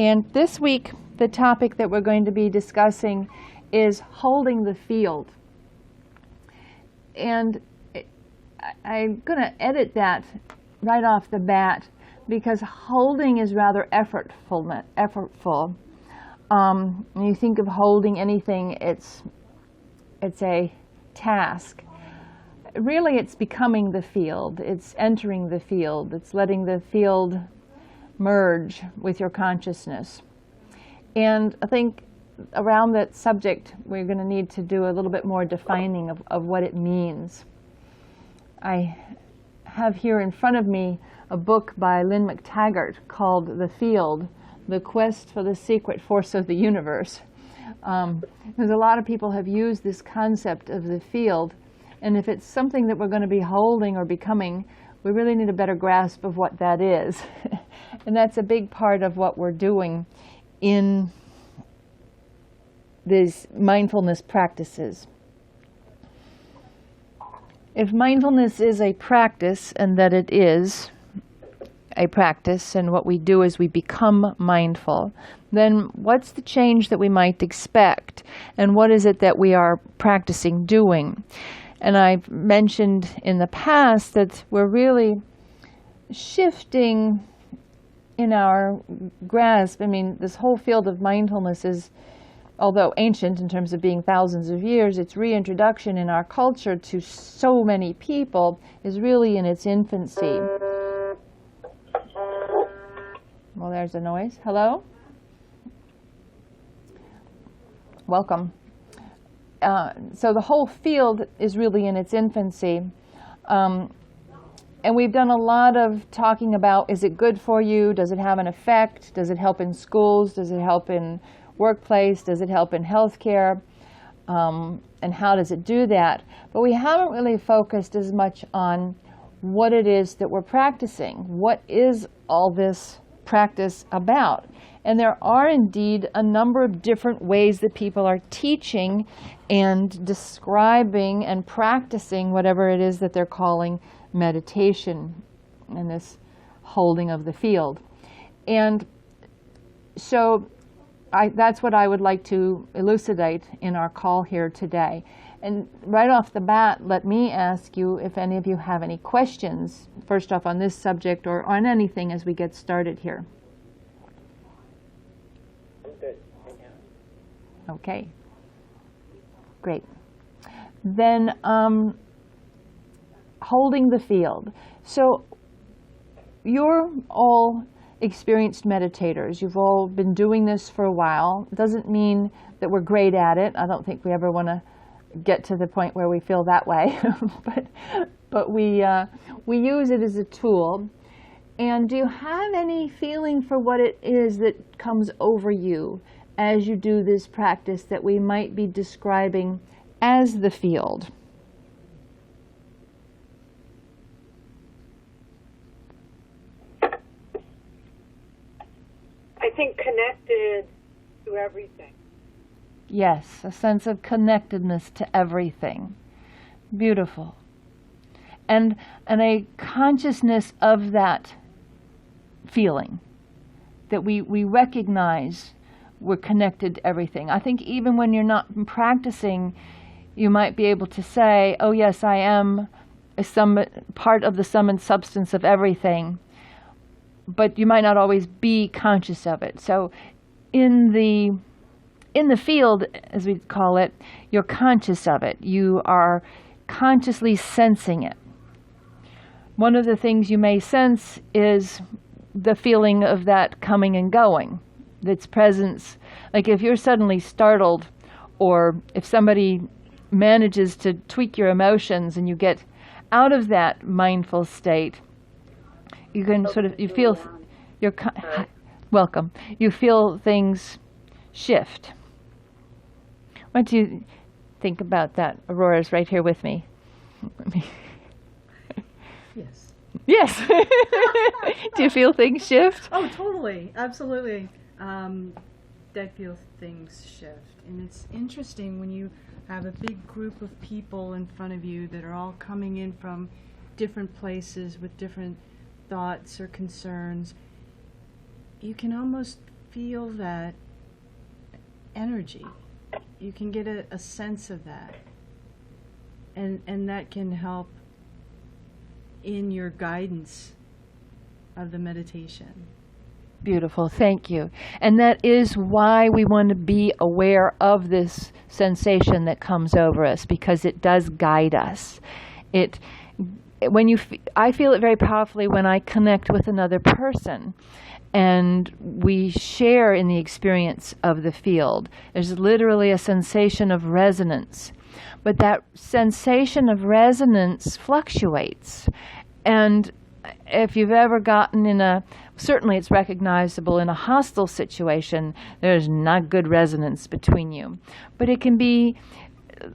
And this week, the topic that we're going to be discussing is holding the field. And I'm going to edit that right off the bat because holding is rather effortful. When you think of holding anything, it's a task. Really, it's becoming the field. It's entering the field. It's letting the field merge with your consciousness. And I think around that subject, we're going to need to do a little bit more defining of what it means. I have here in front of me a book by Lynn McTaggart called The Field, The Quest for the Secret Force of the Universe. Because a lot of people have used this concept of the field, and if it's something that we're going to be holding or becoming, we really need a better grasp of what that is. And that's a big part of what we're doing in these mindfulness practices. If mindfulness is a practice, and that it is a practice, and what we do is we become mindful, then what's the change that we might expect? And what is it that we are practicing doing? And I've mentioned in the past that we're really shifting in our grasp. I mean, this whole field of mindfulness is, although ancient in terms of being thousands of years, its reintroduction in our culture to so many people is really in its infancy. Well, there's a noise. Hello? Welcome. So the whole field is really in its infancy. And we've done a lot of talking about, is it good for you? Does it have an effect? Does it help in schools? Does it help in workplace? Does it help in healthcare? And how does it do that? But we haven't really focused as much on what it is that we're practicing. What is all this practice about? And there are indeed a number of different ways that people are teaching and describing and practicing whatever it is that they're calling meditation and this holding of the field. And so that's what I would like to elucidate in our call here today. And right off the bat, let me ask you if any of you have any questions, first off on this subject or on anything as we get started here. I'm good. Thank you. Okay. Great. Then holding the field. So you're all experienced meditators. You've all been doing this for a while. It doesn't mean that we're great at it. I don't think we ever want to get to the point where we feel that way. but we use it as a tool. And do you have any feeling for what it is that comes over you as you do this practice that we might be describing as the field? I think connected to everything. Yes, a sense of connectedness to everything. Beautiful. And a consciousness of that feeling, that we recognize we're connected to everything. I think even when you're not practicing, you might be able to say, oh yes, I am some part of the sum and substance of everything. But you might not always be conscious of it. So in the field, as we call it, you're conscious of it. You are consciously sensing it. One of the things you may sense is the feeling of that coming and going, its presence. Like if you're suddenly startled, or if somebody manages to tweak your emotions and you get out of that mindful state, you can you feel welcome. You feel things shift. What do you think about that? Aurora's right here with me. Yes. Yes. Do you feel things shift? Oh, totally. Absolutely. I feel things shift. And it's interesting when you have a big group of people in front of you that are all coming in from different places with different thoughts or concerns. You can almost feel that energy. You can get a sense of that. And that can help in your guidance of the meditation. Beautiful, thank you. And that is why we want to be aware of this sensation that comes over us, because it does guide us. I feel it very powerfully when I connect with another person and we share in the experience of the field. There's literally a sensation of resonance, but that sensation of resonance fluctuates. And if you've ever gotten certainly it's recognizable in a hostile situation, there's not good resonance between you. But it can be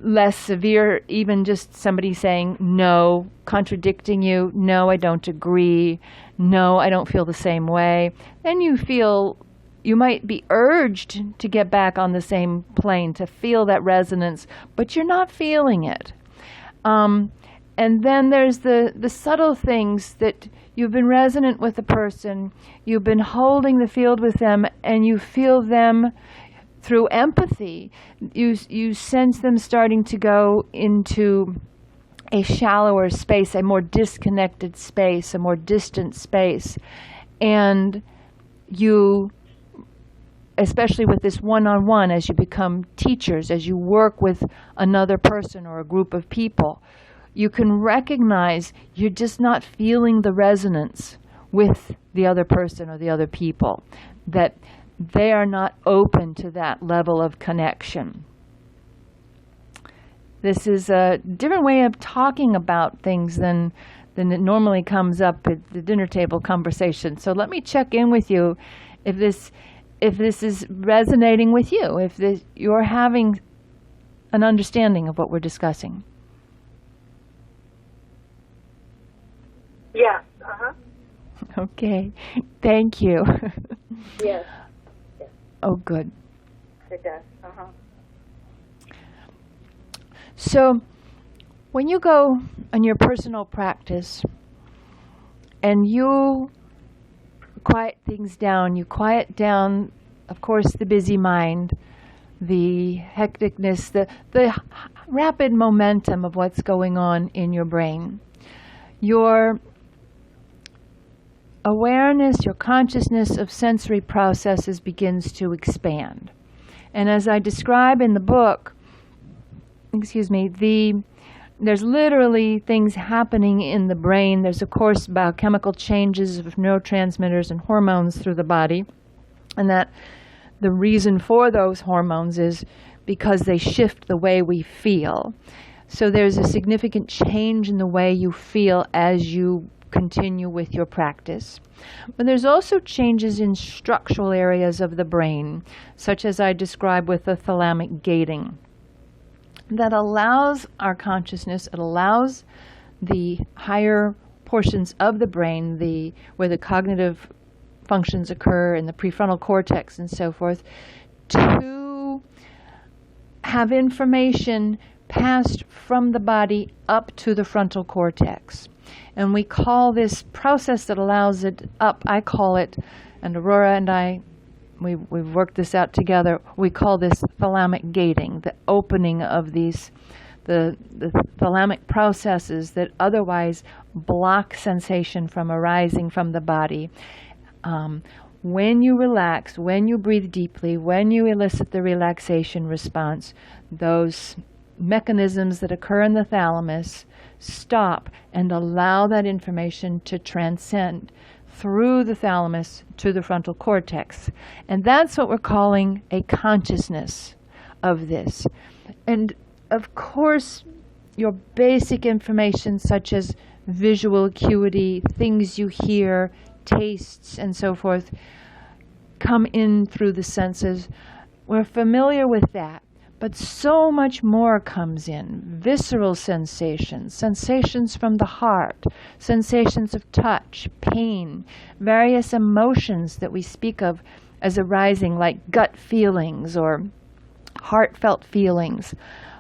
less severe, even just somebody saying no, contradicting you, no, I don't agree, no, I don't feel the same way. Then you might be urged to get back on the same plane, to feel that resonance, but you're not feeling it. And then there's the subtle things that you've been resonant with the person, you've been holding the field with them, and you feel them through empathy. You sense them starting to go into a shallower space, a more disconnected space, a more distant space. And you, especially with this one-on-one, as you become teachers, as you work with another person or a group of people, you can recognize you're just not feeling the resonance with the other person or the other people, that they are not open to that level of connection. This is a different way of talking about things than it normally comes up at the dinner table conversation. So let me check in with you if this is resonating with you, if you're having an understanding of what we're discussing. Yes. Okay. Thank you. Yes, Oh, good. it does. So when you go on your personal practice and you quiet things down, you quiet down, of course, the busy mind, the hecticness, the rapid momentum of what's going on in your brain. Your awareness, your consciousness of sensory processes begins to expand. And as I describe in the book, there's literally things happening in the brain. There's, of course, biochemical changes of neurotransmitters and hormones through the body. And that the reason for those hormones is because they shift the way we feel. So there's a significant change in the way you feel as you continue with your practice. But there's also changes in structural areas of the brain, such as I described with the thalamic gating, that allows our consciousness, it allows the higher portions of the brain, where the cognitive functions occur in the prefrontal cortex and so forth, to have information passed from the body up to the frontal cortex. And we call this process that allows it up, I call it, and Aurora and I, we've worked this out together, we call this thalamic gating, the opening of the thalamic processes that otherwise block sensation from arising from the body. When you relax, when you breathe deeply, when you elicit the relaxation response, those mechanisms that occur in the thalamus stop and allow that information to transcend through the thalamus to the frontal cortex. And that's what we're calling a consciousness of this. And of course, your basic information such as visual acuity, things you hear, tastes, and so forth, come in through the senses. We're familiar with that. But so much more comes in. Visceral sensations, sensations from the heart, sensations of touch, pain, various emotions that we speak of as arising, like gut feelings or heartfelt feelings.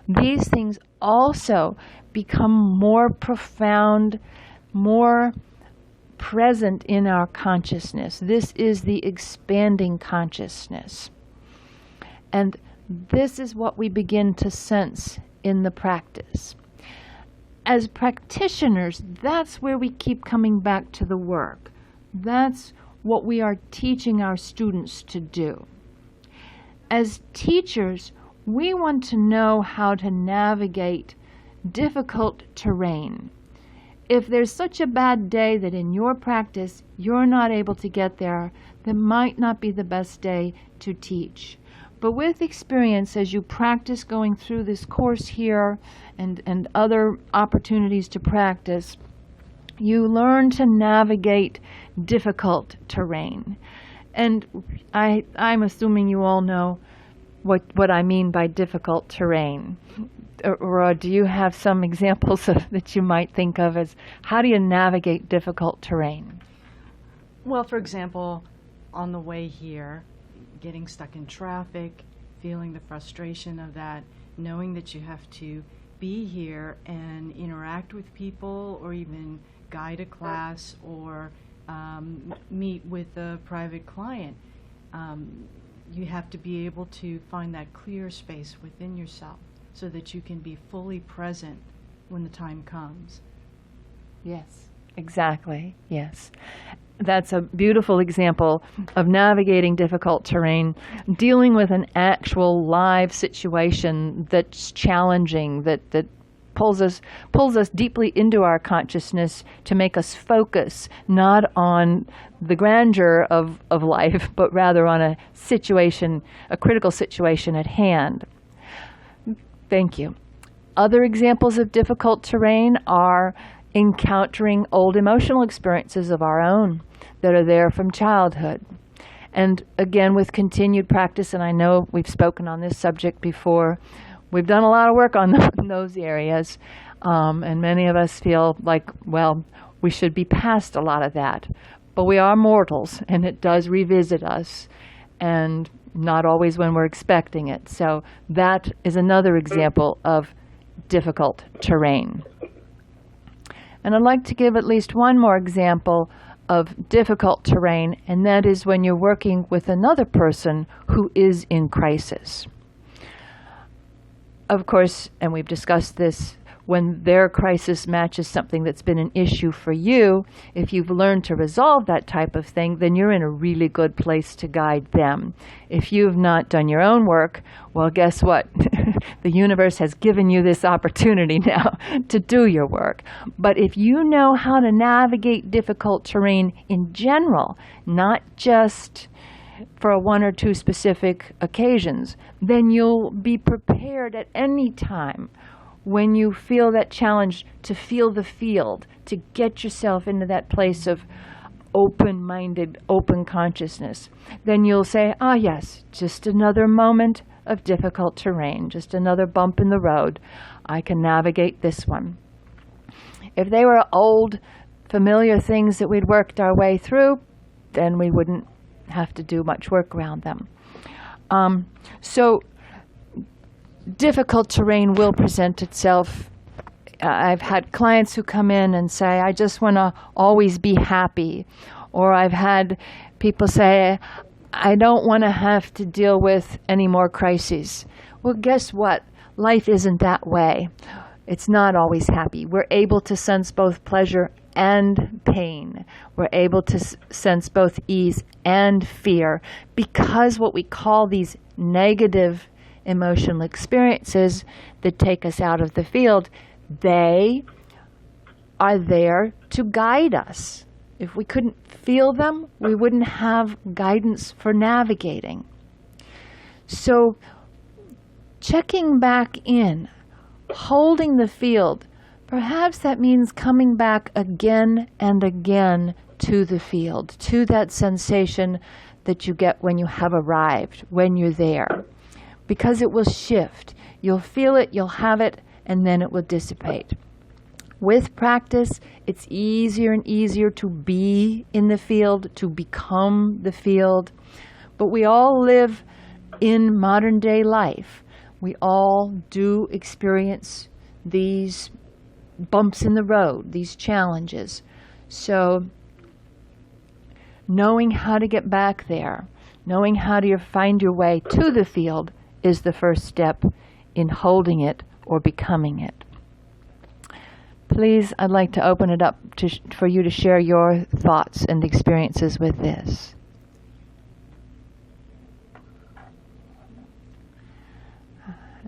These things also become more profound, more present in our consciousness. This is the expanding consciousness. And this is what we begin to sense in the practice. As practitioners, that's where we keep coming back to the work. That's what we are teaching our students to do. As teachers, we want to know how to navigate difficult terrain. If there's such a bad day that in your practice you're not able to get there, that might not be the best day to teach. But with experience, as you practice going through this course here and other opportunities to practice, you learn to navigate difficult terrain. And I'm assuming you all know what I mean by difficult terrain. Or do you have some examples that you might think of as how do you navigate difficult terrain? Well, for example, on the way here, getting stuck in traffic, feeling the frustration of that, knowing that you have to be here and interact with people or even guide a class or meet with a private client. You have to be able to find that clear space within yourself so that you can be fully present when the time comes. Yes, exactly, yes. That's a beautiful example of navigating difficult terrain, dealing with an actual live situation that's challenging, that pulls us deeply into our consciousness to make us focus not on the grandeur of life, but rather on a situation, a critical situation at hand. Thank you. Other examples of difficult terrain are encountering old emotional experiences of our own that are there from childhood. And again, with continued practice, and I know we've spoken on this subject before, we've done a lot of work on those areas, and many of us feel like, well, we should be past a lot of that. But we are mortals, and it does revisit us, and not always when we're expecting it. So that is another example of difficult terrain. And I'd like to give at least one more example of difficult terrain, and that is when you're working with another person who is in crisis. Of course, and we've discussed this, when their crisis matches something that's been an issue for you, if you've learned to resolve that type of thing, then you're in a really good place to guide them. If you've not done your own work, well, guess what? The universe has given you this opportunity now to do your work. But if you know how to navigate difficult terrain in general, not just for one or two specific occasions, then you'll be prepared at any time when you feel that challenge to feel the field, to get yourself into that place of open-minded, open consciousness. Then you'll say, ah, yes, just another moment of difficult terrain, just another bump in the road. I can navigate this one. If they were old, familiar things that we'd worked our way through, then we wouldn't have to do much work around them. So difficult terrain will present itself. I've had clients who come in and say, I just want to always be happy. Or I've had people say, I don't want to have to deal with any more crises. Well, guess what? Life isn't that way. It's not always happy. We're able to sense both pleasure and pain. We're able to sense both ease and fear because what we call these negative emotional experiences that take us out of the field, they are there to guide us. If we couldn't feel them, we wouldn't have guidance for navigating. So checking back in, holding the field, perhaps that means coming back again and again to the field, to that sensation that you get when you have arrived, when you're there. Because it will shift. You'll feel it, you'll have it, and then it will dissipate. With practice, it's easier and easier to be in the field, to become the field. But we all live in modern day life. We all do experience these bumps in the road, these challenges. So knowing how to get back there, knowing how to find your way to the field is the first step in holding it or becoming it. Please, I'd like to open it up for you to share your thoughts and experiences with this.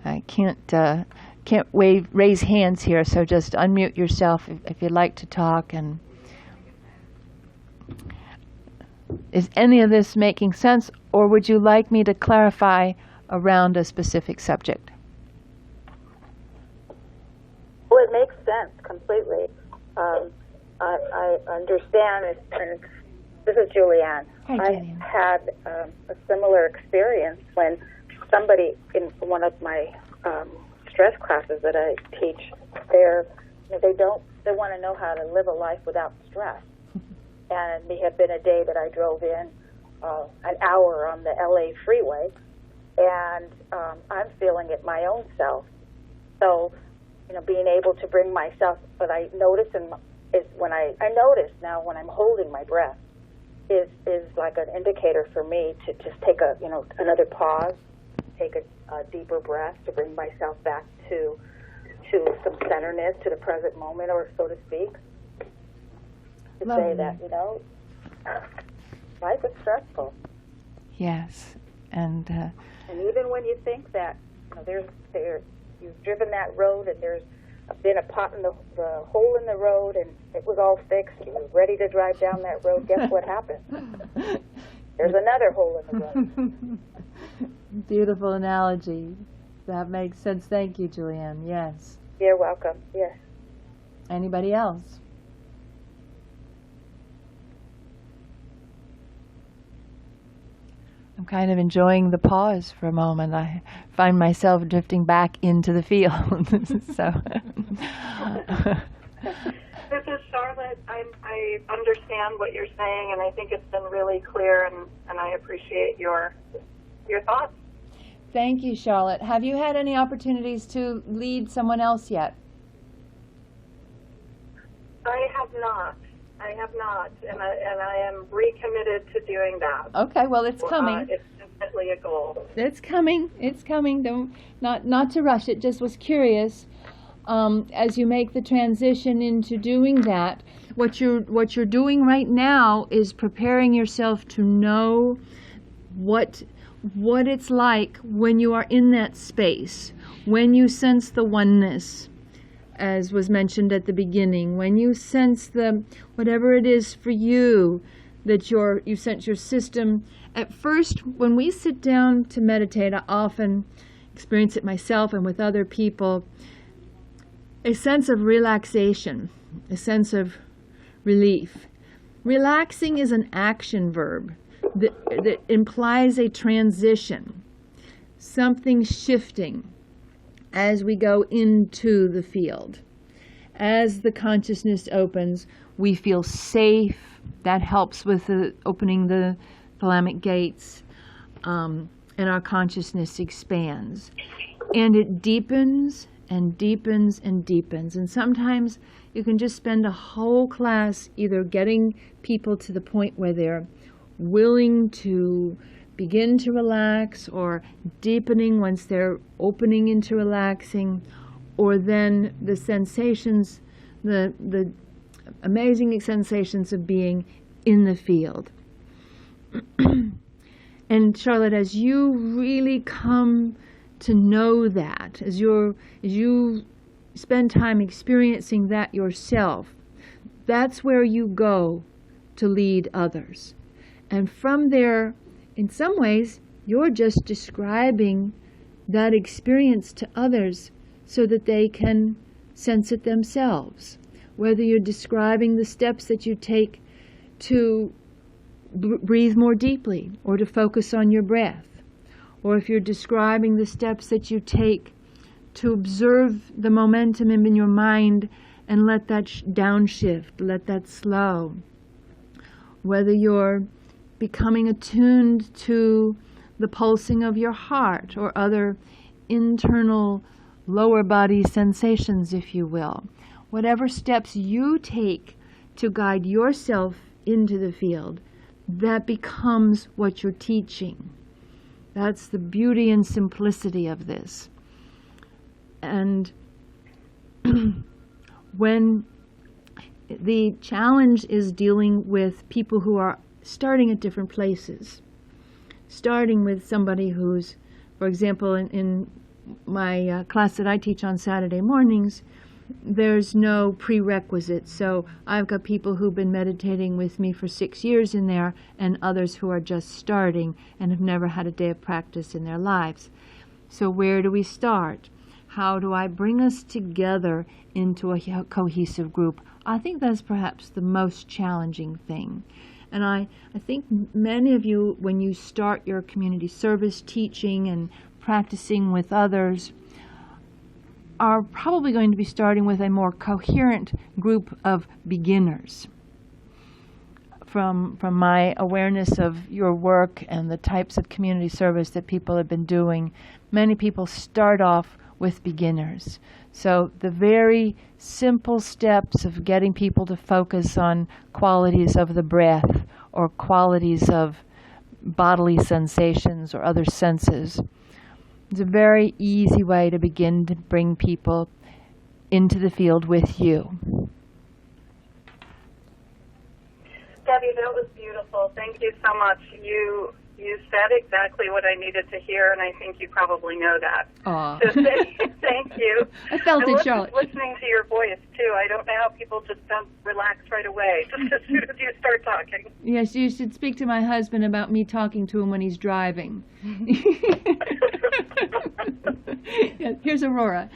I can't raise hands here, so just unmute yourself if you'd like to talk. And is any of this making sense, or would you like me to clarify around a specific subject? Well, it makes sense completely. I understand it, and this is Julianne. Hi, I Julianne. had a similar experience when somebody in one of my stress classes that I teach, they want to know how to live a life without stress. And there had been a day that I drove in an hour on the LA freeway, and I'm feeling it my own self. So, being able to bring myself, but I notice is when I notice now when I'm holding my breath is like an indicator for me to just take another pause, take a deeper breath to bring myself back to some centeredness, to the present moment, or so to speak. To Lovely. say that, life is stressful. Yes, and And even when you think that you've driven that road and there's been a pot in the hole in the road and it was all fixed, you were ready to drive down that road, guess what happened? There's another hole in the road. beautiful analogy. That makes sense. Thank you, Julianne. Yes. You're welcome. Yes. Anybody else? I'm kind of enjoying the pause for a moment. I find myself drifting back into the field. So, This is Charlotte. I understand what you're saying, and I think it's been really clear, and I appreciate your thoughts. thank you, Charlotte. Have you had any opportunities to lead someone else yet? I have not, and I am recommitted to doing that. Okay, well, it's coming. It's definitely a goal. It's coming. It's coming. Don't not to rush it. Just was curious. As you make the transition into doing that, what you're doing right now is preparing yourself to know what it's like when you are in that space, when you sense the oneness, as was mentioned at the beginning, when you sense the whatever it is for you that you sense your system. At first, when we sit down to meditate, I often experience it myself and with other people, a sense of relaxation, a sense of relief. Relaxing is an action verb that implies a transition, something shifting as we go into the field. As the consciousness opens, we feel safe. That helps with opening the thalamic gates, and our consciousness expands. And it deepens and deepens and deepens. And sometimes you can just spend a whole class either getting people to the point where they're willing to begin to relax, or deepening once they're opening into relaxing, or then the sensations, the amazing sensations of being in the field. And Charlotte, as you really come to know that, as you spend time experiencing that yourself, that's where you go to lead others. And from there, in some ways, you're just describing that experience to others so that they can sense it themselves. Whether you're describing the steps that you take to breathe more deeply, or to focus on your breath, or if you're describing the steps that you take to observe the momentum in your mind and let that downshift, let that slow. Whether you're becoming attuned to the pulsing of your heart or other internal lower body sensations, if you will. Whatever steps you take to guide yourself into the field, that becomes what you're teaching. That's the beauty and simplicity of this. And when the challenge is dealing with people who are starting at different places, starting with somebody who's, for example, in my class that I teach on Saturday mornings, there's no prerequisite. So I've got people who've been meditating with me for 6 years in there, and others who are just starting and have never had a day of practice in their lives. So where do we start? How do I bring us together into a cohesive group? I think that's perhaps the most challenging thing. And I think many of you, when you start your community service teaching and practicing with others, are probably going to be starting with a more coherent group of beginners. From my awareness of your work and the types of community service that people have been doing, many people start off with beginners. So the very simple steps of getting people to focus on qualities of the breath or qualities of bodily sensations or other senses. It's a very easy way to begin to bring people into the field with you. Debbie, that was beautiful. Thank you so much. You said exactly what I needed to hear, and I think you probably know that. Aw. So thank you. I felt and it, Charlotte. Listening to your voice, too, I don't know how people just don't relax right away just as soon as you start talking. Yes, you should speak to my husband about me talking to him when he's driving. Yeah, here's Aurora.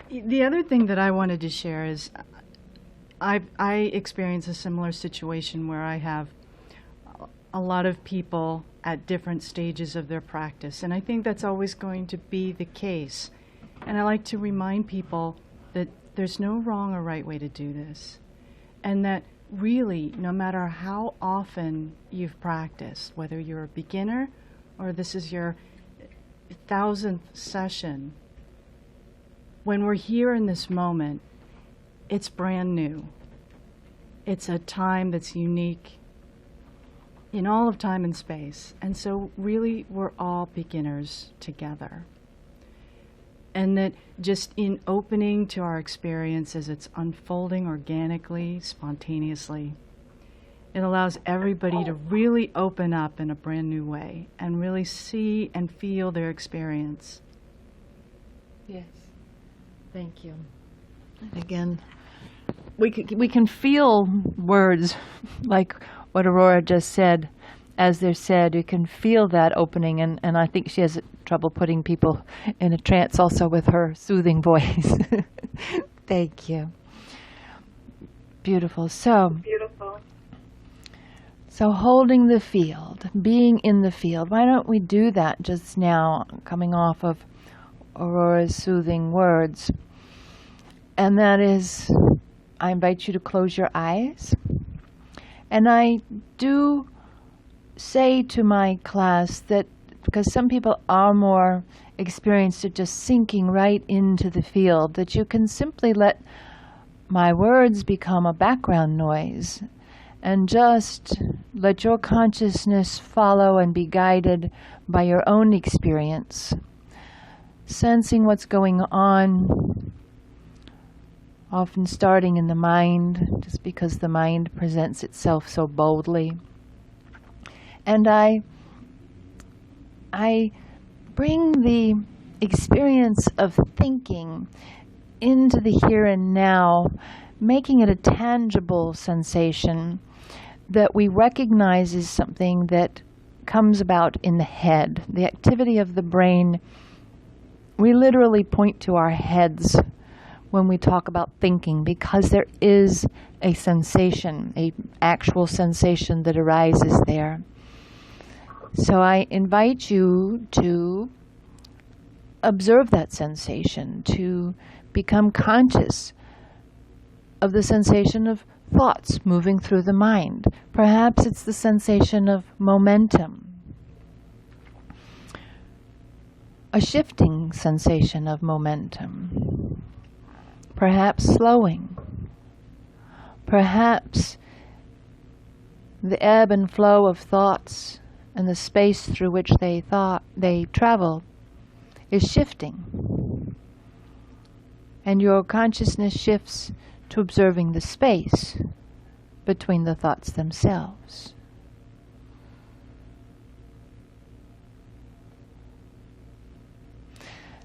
The other thing that I wanted to share is I experienced a similar situation where I have a lot of people at different stages of their practice, and I think that's always going to be the case. And I like to remind people that there's no wrong or right way to do this, and that really, no matter how often you've practiced, whether you're a beginner or this is your 1000th session, when we're here in this moment, it's brand new. It's a time that's unique in all of time and space. And so really we're all beginners together. And that just in opening to our experience as it's unfolding organically, spontaneously, it allows everybody to really open up in a brand new way and really see and feel their experience. Yes. Thank you. Again, we can feel words like what Aurora just said. As they're said, you can feel that opening, and I think she has trouble putting people in a trance also with her soothing voice. Thank you. Beautiful. Beautiful. So holding the field, being in the field. Why don't we do that just now, coming off of Aurora's soothing words? And that is, I invite you to close your eyes. And I do say to my class that, because some people are more experienced at just sinking right into the field, that you can simply let my words become a background noise and just let your consciousness follow and be guided by your own experience, sensing what's going on, often starting in the mind, just because the mind presents itself so boldly. And I bring the experience of thinking into the here and now, making it a tangible sensation that we recognize as something that comes about in the head. The activity of the brain, we literally point to our heads when we talk about thinking, because there is a sensation, an actual sensation that arises there. So I invite you to observe that sensation, to become conscious of the sensation of thoughts moving through the mind. Perhaps it's the sensation of momentum, a shifting sensation of momentum, perhaps slowing, perhaps the ebb and flow of thoughts and the space through which they travel is shifting. And your consciousness shifts to observing the space between the thoughts themselves.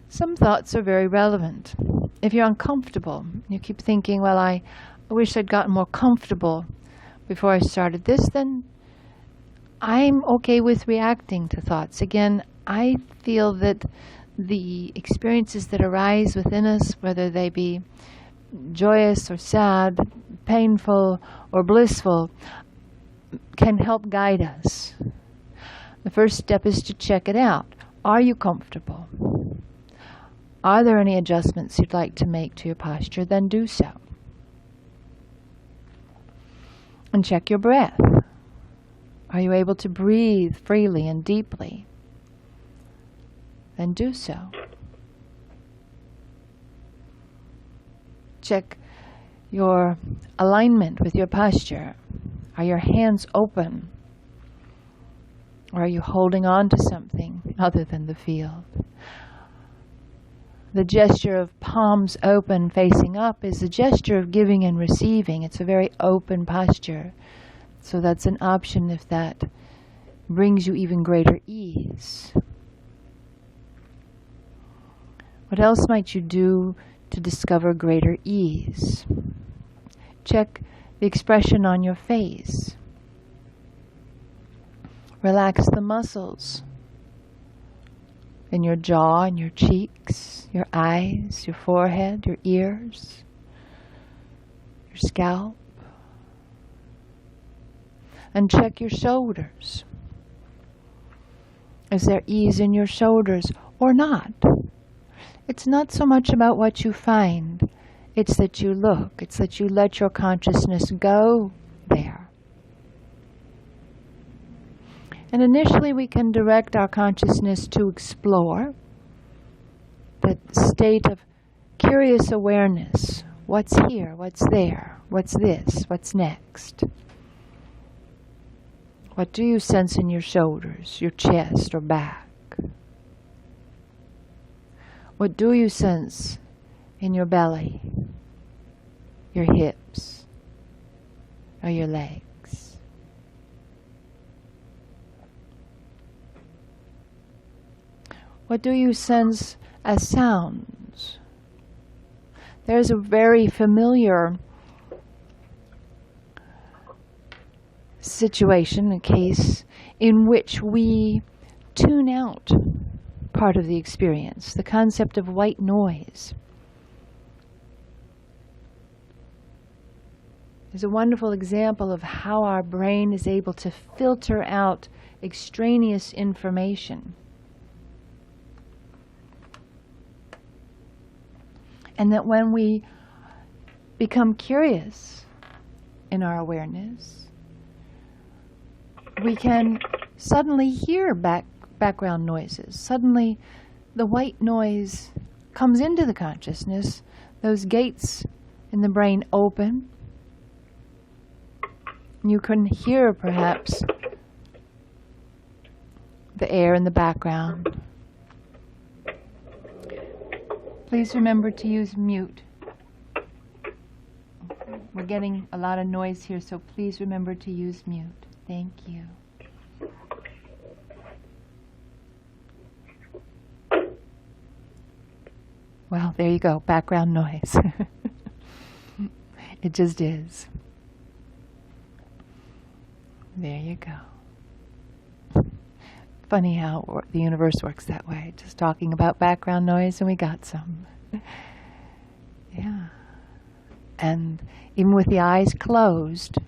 Some thoughts are very relevant. If you're uncomfortable, you keep thinking, well, I wish I'd gotten more comfortable before I started this, then I'm okay with reacting to thoughts. Again, I feel that the experiences that arise within us, whether they be joyous or sad, painful or blissful, can help guide us. The first step is to check it out. Are you comfortable? Are there any adjustments you'd like to make to your posture? Then do so. And check your breath. Are you able to breathe freely and deeply? Then do so. Check your alignment with your posture. Are your hands open? Or are you holding on to something other than the field? The gesture of palms open facing up is a gesture of giving and receiving. It's a very open posture. So that's an option if that brings you even greater ease. What else might you do to discover greater ease? Check the expression on your face. Relax the muscles in your jaw and your cheeks, your eyes, your forehead, your ears, your scalp. And check your shoulders. Is there ease in your shoulders or not? It's not so much about what you find. It's that you look. It's that you let your consciousness go there. And initially we can direct our consciousness to explore that state of curious awareness. What's here? What's there? What's this? What's next? What do you sense in your shoulders, your chest or back? What do you sense in your belly, your hips, or your legs? What do you sense as sounds? There's a very familiar situation, a case, in which we tune out part of the experience, the concept of white noise. There's a wonderful example of how our brain is able to filter out extraneous information. And that when we become curious in our awareness, we can suddenly hear background noises. Suddenly the white noise comes into the consciousness. Those gates in the brain open. You can hear perhaps the air in the background. Please remember to use mute. We're getting a lot of noise here, so please remember to use mute. Thank you. Well, there you go, background noise. It just is. There you go. Funny how the universe works that way. Just talking about background noise and we got some. Yeah. And even with the eyes closed,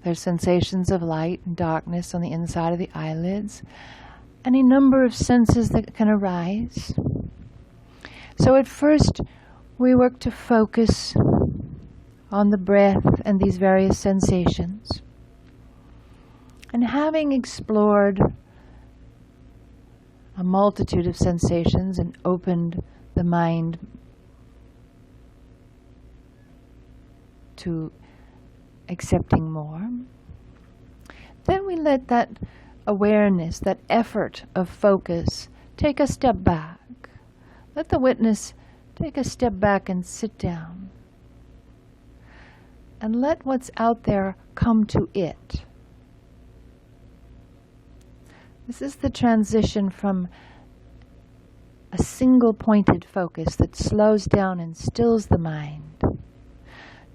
there's sensations of light and darkness on the inside of the eyelids. Any number of senses that can arise. So at first, we work to focus on the breath and these various sensations. And having explored a multitude of sensations and opened the mind to accepting more. Then we let that awareness, that effort of focus, take a step back. Let the witness take a step back and sit down. And let what's out there come to it. This is the transition from a single pointed focus that slows down and stills the mind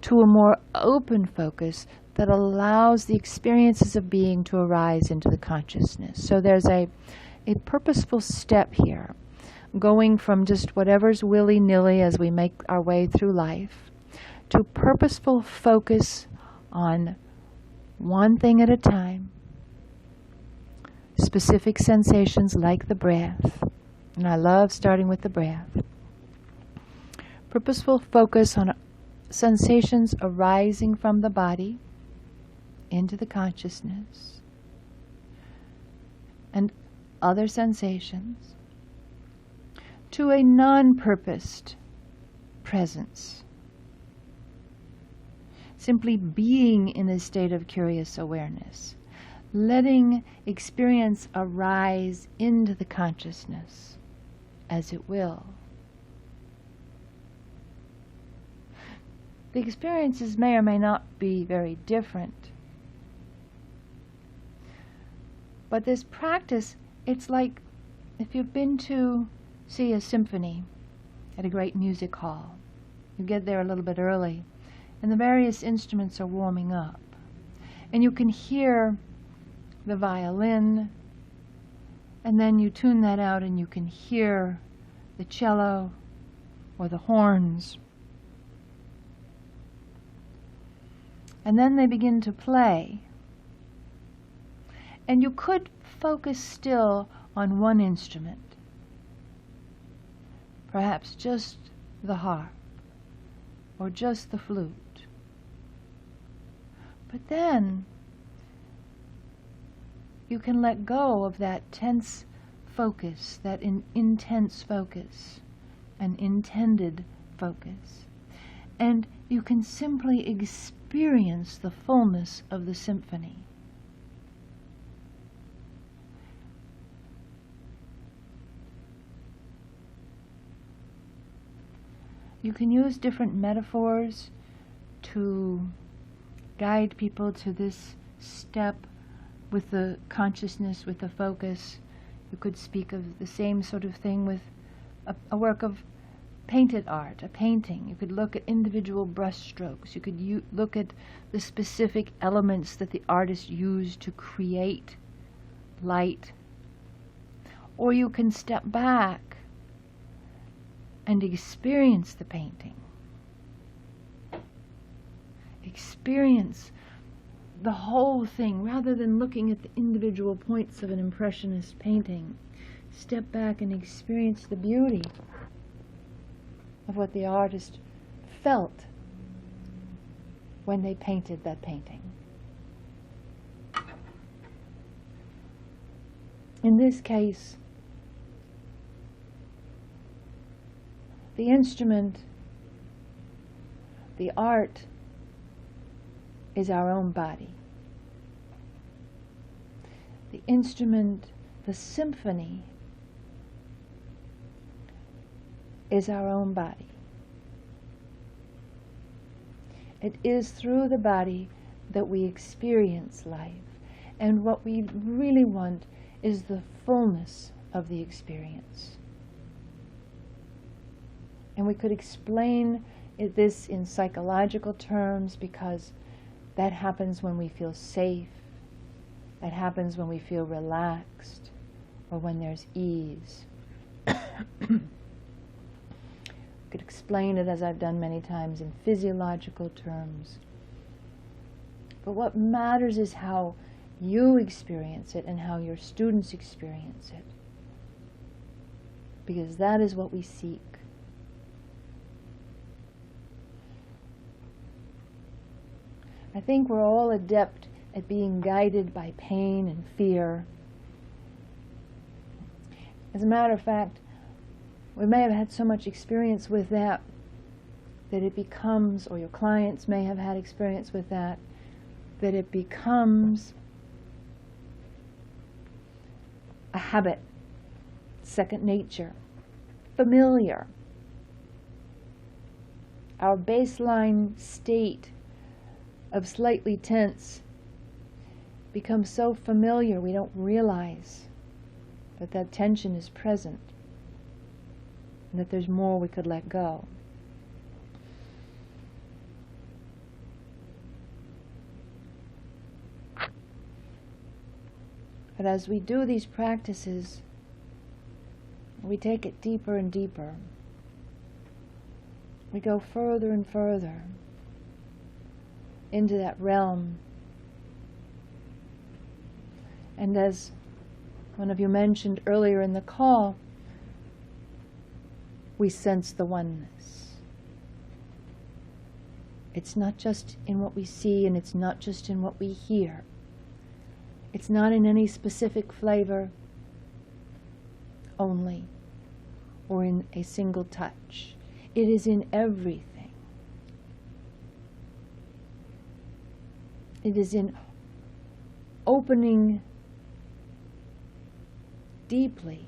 to a more open focus that allows the experiences of being to arise into the consciousness. So there's a purposeful step here, going from just whatever's willy-nilly as we make our way through life, to purposeful focus on one thing at a time, specific sensations like the breath. And I love starting with the breath. Purposeful focus on sensations arising from the body into the consciousness, and other sensations, to a non-purposed presence. Simply being in a state of curious awareness, letting experience arise into the consciousness as it will. The experiences may or may not be very different. But this practice, it's like if you've been to see a symphony at a great music hall. You get there a little bit early, and the various instruments are warming up. And you can hear the violin, and then you tune that out and you can hear the cello or the horns. And then they begin to play. And you could focus still on one instrument, perhaps just the harp or just the flute. But then you can let go of that tense focus, that intense focus, an intended focus. And you can simply experience the fullness of the symphony. You can use different metaphors to guide people to this step with the consciousness, with the focus. You could speak of the same sort of thing with a work of painted art, a painting. You could look at individual brush strokes. You could look at the specific elements that the artist used to create light. Or you can step back and experience the painting. Experience the whole thing rather than looking at the individual points of an impressionist painting. Step back and experience the beauty of what the artist felt when they painted that painting. In this case, the instrument, the art, is our own body. The instrument, the symphony, is our own body. It is through the body that we experience life. And what we really want is the fullness of the experience. And we could explain this in psychological terms because that happens when we feel safe. That happens when we feel relaxed or when there's ease. Could explain it, as I've done many times, in physiological terms. But what matters is how you experience it and how your students experience it. Because that is what we seek. I think we're all adept at being guided by pain and fear. As a matter of fact, we may have had so much experience with that it becomes, or your clients may have had experience with that, that it becomes a habit, second nature, familiar. Our baseline state of slightly tense becomes so familiar we don't realize that that tension is present and that there's more we could let go. But as we do these practices, we take it deeper and deeper. We go further and further into that realm. And as one of you mentioned earlier in the call, we sense the oneness. It's not just in what we see, and it's not just in what we hear. It's not in any specific flavor only, or in a single touch. It is in everything. It is in opening deeply,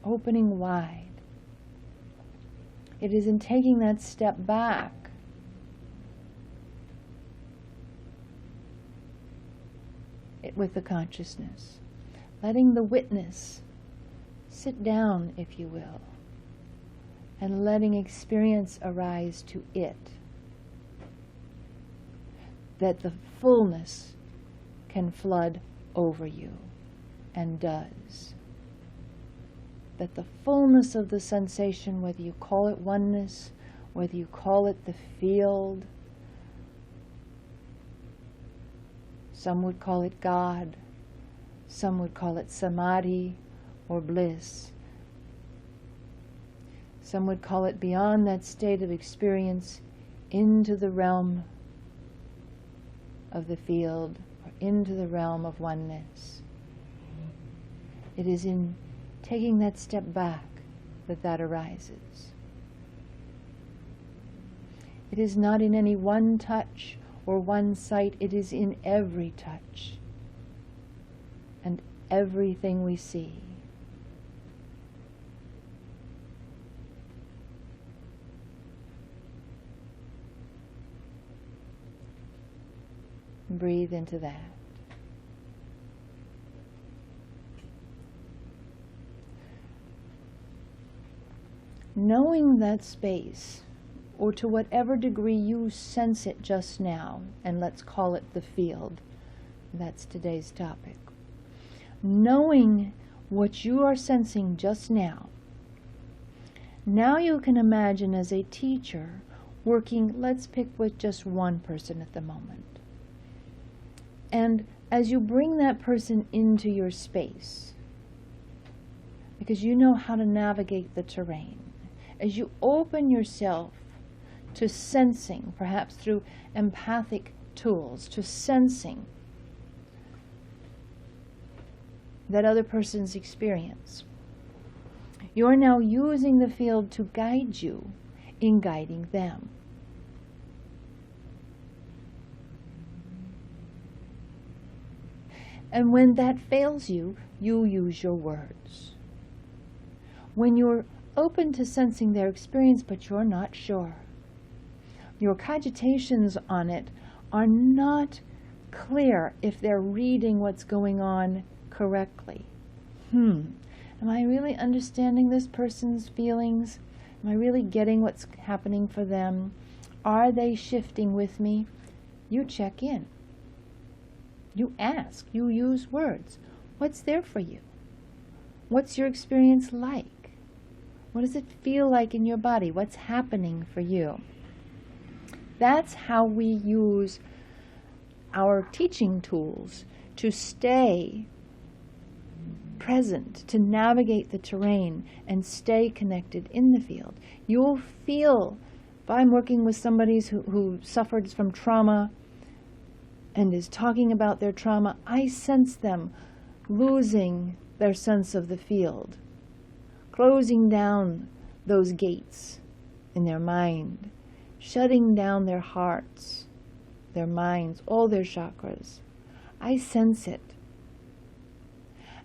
opening wide. It is in taking that step back with the consciousness, letting the witness sit down, if you will, and letting experience arise to it, that the fullness can flood over you, and does. That the fullness of the sensation, whether you call it oneness, whether you call it the field, some would call it God, some would call it samadhi or bliss. Some would call it beyond that state of experience into the realm of the field, or into the realm of oneness. It is in taking that step back that arises. It is not in any one touch or one sight, it is in every touch and everything we see. Breathe into that. Knowing that space, or to whatever degree you sense it just now, and let's call it the field, that's today's topic. Knowing what you are sensing just now, now you can imagine as a teacher working, let's pick with just one person at the moment. And as you bring that person into your space, because you know how to navigate the terrain, as you open yourself to sensing, perhaps through empathic tools, to sensing that other person's experience, you are now using the field to guide you in guiding them. And when that fails you, you use your words. When you're open to sensing their experience, but you're not sure, your cogitations on it are not clear if they're reading what's going on correctly. Am I really understanding this person's feelings? Am I really getting what's happening for them? Are they shifting with me? You check in. You ask. You use words. What's there for you? What's your experience like? What does it feel like in your body? What's happening for you? That's how we use our teaching tools to stay present, to navigate the terrain and stay connected in the field. You'll feel, if I'm working with somebody who suffered from trauma and is talking about their trauma, I sense them losing their sense of the field, closing down those gates in their mind, shutting down their hearts, their minds, all their chakras. I sense it.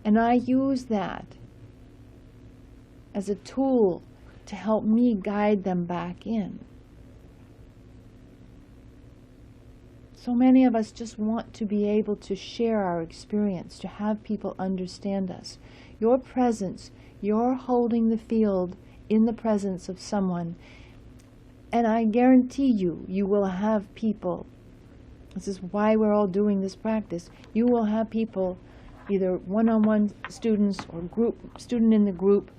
And I use that as a tool to help me guide them back in. So many of us just want to be able to share our experience, to have people understand us. Your presence, you're holding the field in the presence of someone, and I guarantee you, you will have people. This is why we're all doing this practice. You will have people, either one-on-one students or student in the group,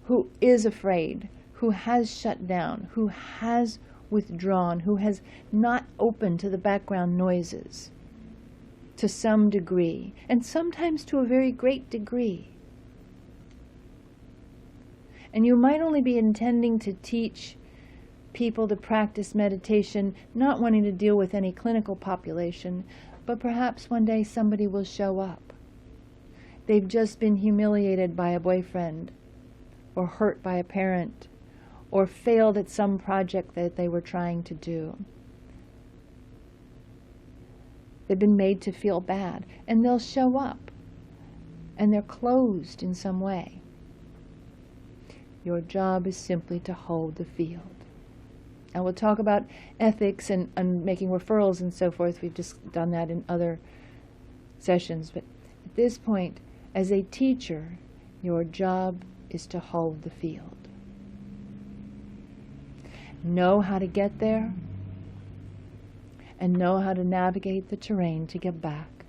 who is afraid, who has shut down, who has withdrawn, who has not opened to the background noises to some degree, and sometimes to a very great degree. And you might only be intending to teach people to practice meditation, not wanting to deal with any clinical population, but perhaps one day somebody will show up. They've just been humiliated by a boyfriend, or hurt by a parent, or failed at some project that they were trying to do. They've been made to feel bad, and they'll show up, and they're closed in some way. Your job is simply to hold the field. And we'll talk about ethics and making referrals and so forth. We've just done that in other sessions. But at this point, as a teacher, your job is to hold the field. Know how to get there, and know how to navigate the terrain to get back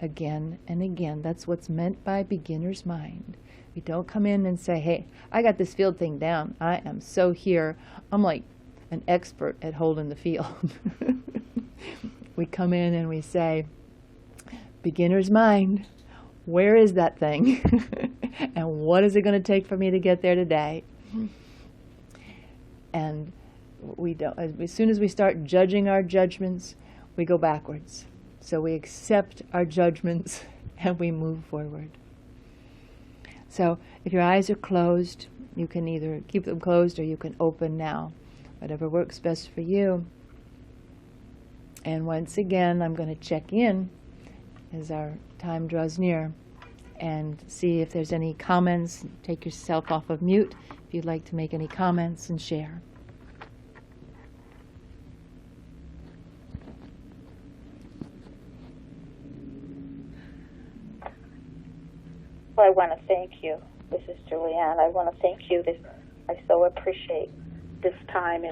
again and again. That's what's meant by beginner's mind. We don't come in and say, hey, I got this field thing down. I am so here. I'm like an expert at holding the field. We come in and we say, beginner's mind, where is that thing? And what is it going to take for me to get there today? And we don't, as soon as we start judging our judgments, we go backwards. So we accept our judgments and we move forward. So if your eyes are closed, you can either keep them closed or you can open now, whatever works best for you. And once again, I'm going to check in as our time draws near and see if there's any comments. Take yourself off of mute if you'd like to make any comments and share. Well, I want to thank you. This is Julianne. I want to thank you. I so appreciate this time.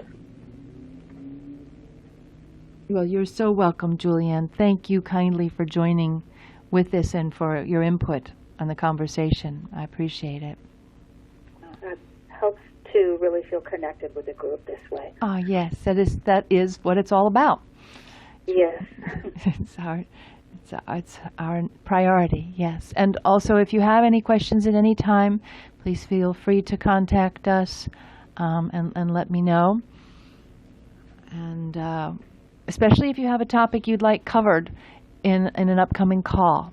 Well, you're so welcome, Julianne. Thank you kindly for joining with this and for your input on the conversation. I appreciate it. It helps to really feel connected with the group this way. Ah, yes, that is what it's all about. Yes. It's our priority, yes. And also, if you have any questions at any time, please feel free to contact us and let me know. And especially if you have a topic you'd like covered in an upcoming call,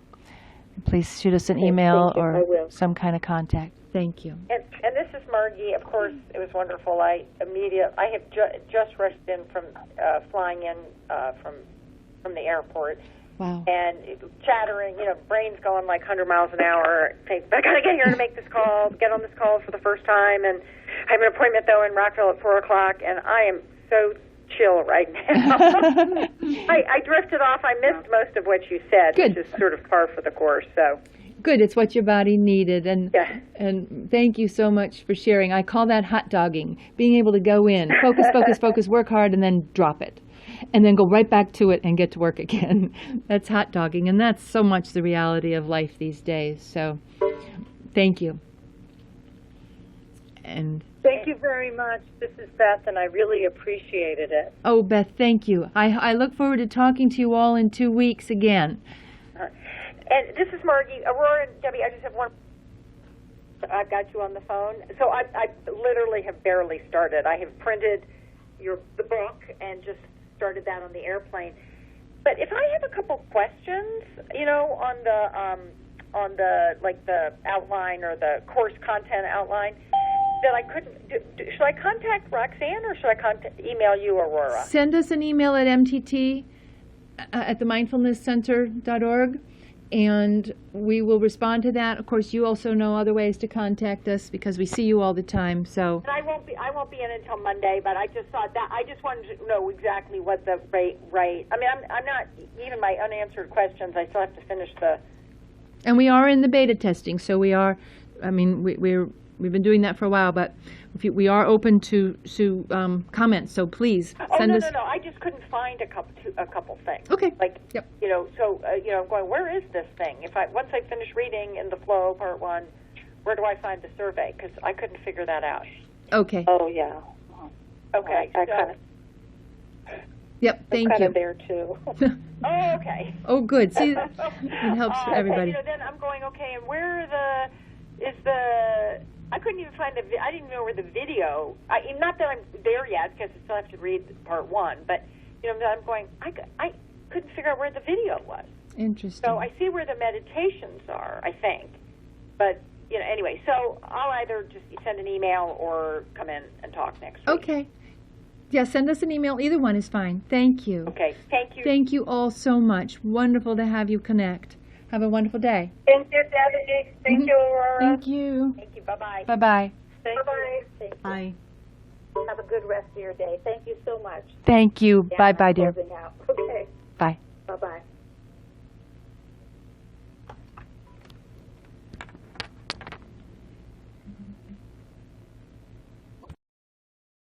please shoot us an email or some kind of contact. Thank you. And this is Margie. Of course, it was wonderful. I have just rushed in from flying in from the airport. Wow. And chattering, brain's going like 100 miles an hour. I got to get here to make this call, get on this call for the first time. And I have an appointment, though, in Rockville at 4 o'clock, and I am so chill right now. I drifted off. I missed most of what you said, Good. which is sort of par for the course. So Good. It's what your body needed. And yeah. and thank you so much for sharing. I call that hot dogging, being able to go in, focus, work hard, and then drop it. And then go right back to it and get to work again. That's hot dogging, and that's so much the reality of life these days. So thank you. And Thank you very much. This is Beth, and I really appreciated it. oh, Beth, thank you. I look forward to talking to you all in 2 weeks again. And this is Margie. Aurora and Debbie, I just have one. I've got you on the phone. So I literally have barely started. I have printed the book and just started that on the airplane. But if I have a couple questions, on the like the outline or the course content outline that I couldn't should I contact Roxanne or should I email you, Aurora? Send us an email at mtt at themindfulnesscenter.org, and we will respond to that. Of course, you also know other ways to contact us because we see you all the time. So And I won't be in until Monday, but I just thought that I just wanted to know exactly what the rate. I mean, I'm not even my unanswered questions. I still have to finish the. and we are in the beta testing, so we are. I mean, we've been doing that for a while, but we are open to comments. So please send us. No. I just couldn't find a couple things. Okay. Like, Yep. So I'm going, where is this thing? Once I finish reading in the flow part 1, where do I find the survey? Because I couldn't figure that out. Okay. Oh, yeah. Okay. I kind of Yep. Thank kind you. of there too. Oh, okay. Oh, good. See, it helps Okay, everybody. then I'm going, okay, and where I couldn't even find I didn't know where the video, not that I'm there yet because I still have to read part 1, but, I'm going, I couldn't figure out where the video was. Interesting. So I see where the meditations are, I think. But, anyway, so I'll either just send an email or come in and talk next week. Okay. Yeah, send us an email. Either one is fine. Thank you. Okay, thank you. Thank you all so much. Wonderful to have you connect. Have a wonderful day. Thank you, Debbie. Thank you, Aurora. Thank you. Thank you, bye-bye. Bye-bye. Bye-bye. Thank you. Bye. Have a good rest of your day. Thank you so much. Thank you. Yeah, Bye-bye, I'm dear. closing out. Okay. Bye. Bye-bye.